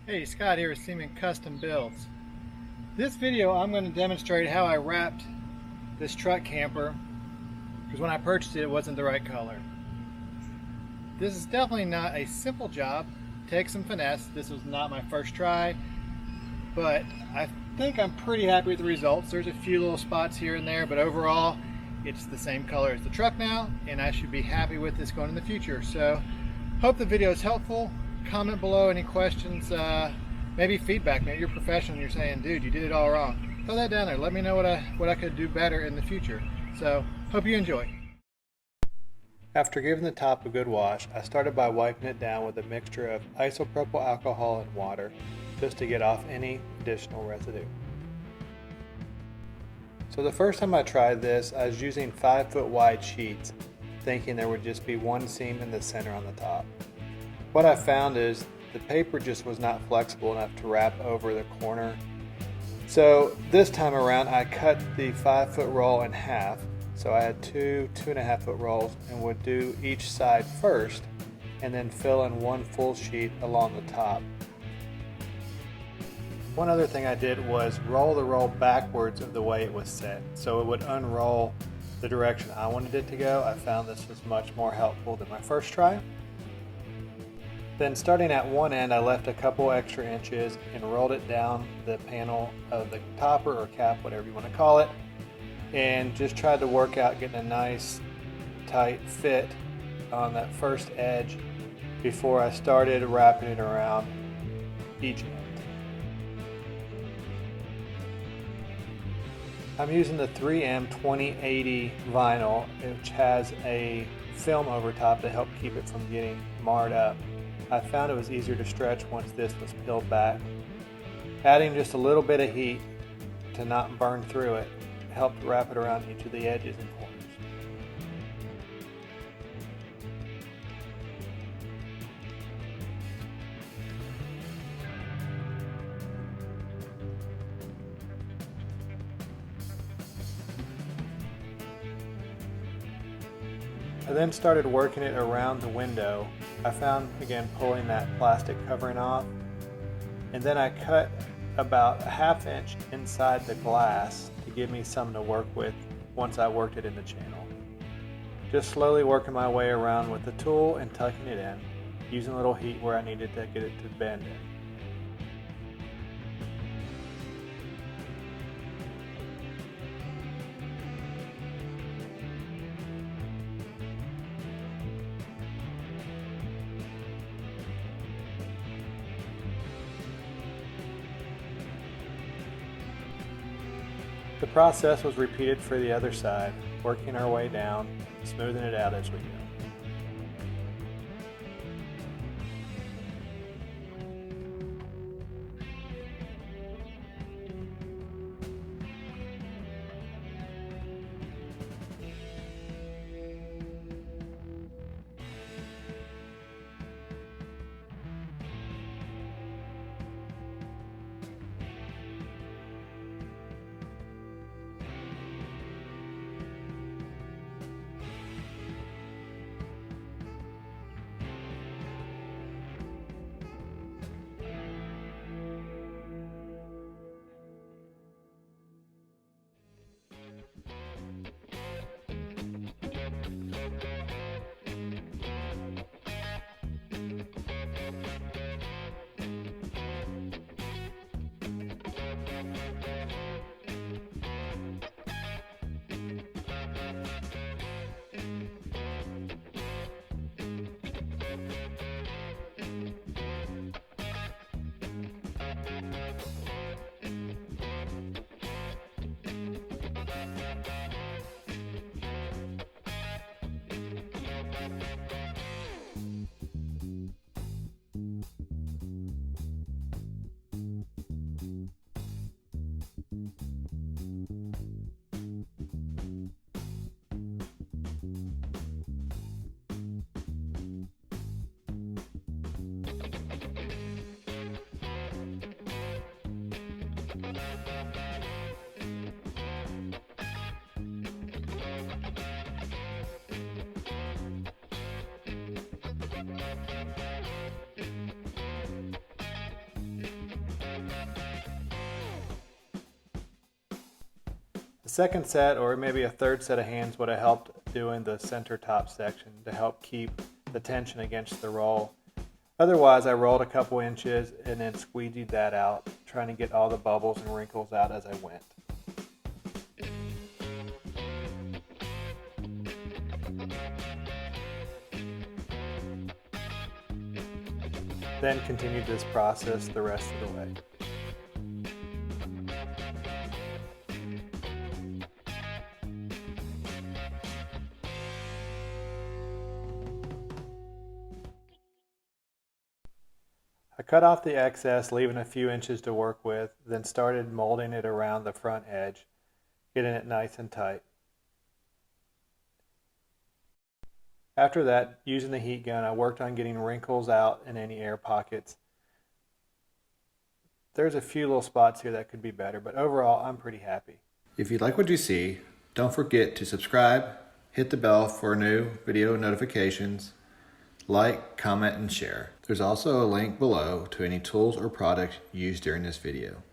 Hey, Scott here with Seaman Custom Builds. This video I'm going to demonstrate how I wrapped this truck camper because when I purchased it, it wasn't the right color. This is definitely not a simple job. Takes some finesse. This was not my first try, but I think I'm pretty happy with the results. There's a few little spots here and there, but overall it's the same color as the truck now, and I should be happy with this going in the future. So hope the video is helpful. Comment below any questions, maybe feedback. Maybe you're professional and you're saying, dude, you did it all wrong. Throw that down there. Let me know what I could do better in the future. So hope you enjoy. After giving the top a good wash, I started by wiping it down with a mixture of isopropyl alcohol and water just to get off any additional residue. So the first time I tried this, I was using 5-foot wide sheets, thinking there would just be one seam in the center on the top. What I found is the paper just was not flexible enough to wrap over the corner. So this time around I cut the 5-foot roll in half. So I had two 2.5-foot rolls and would do each side first and then fill in one full sheet along the top. One other thing I did was roll the roll backwards of the way it was set, so it would unroll the direction I wanted it to go. I found this was much more helpful than my first try. Then starting at one end, I left a couple extra inches and rolled it down the panel of the topper or cap, whatever you want to call it, and just tried to work out getting a nice tight fit on that first edge before I started wrapping it around each end. I'm using the 3M 2080 vinyl, which has a film over top to help keep it from getting marred up. I found it was easier to stretch once this was peeled back. Adding just a little bit of heat to not burn through it helped wrap it around each of the edges and corners. I then started working it around the window. I found, again, pulling that plastic covering off, and then I cut about a 1/2 inch inside the glass to give me something to work with once I worked it in the channel. Just slowly working my way around with the tool and tucking it in, using a little heat where I needed to get it to bend in. The process was repeated for the other side, working our way down, smoothing it out as we go. The second set, or maybe a third set of hands, would have helped doing the center top section to help keep the tension against the roll. Otherwise, I rolled a couple inches and then squeegeed that out, trying to get all the bubbles and wrinkles out as I went. Then continued this process the rest of the way. I cut off the excess, leaving a few inches to work with, then started molding it around the front edge, getting it nice and tight. After that, using the heat gun, I worked on getting wrinkles out in any air pockets. There's a few little spots here that could be better, but overall, I'm pretty happy. If you like what you see, don't forget to subscribe, hit the bell for new video notifications, like, comment, and share. There's also a link below to any tools or products used during this video.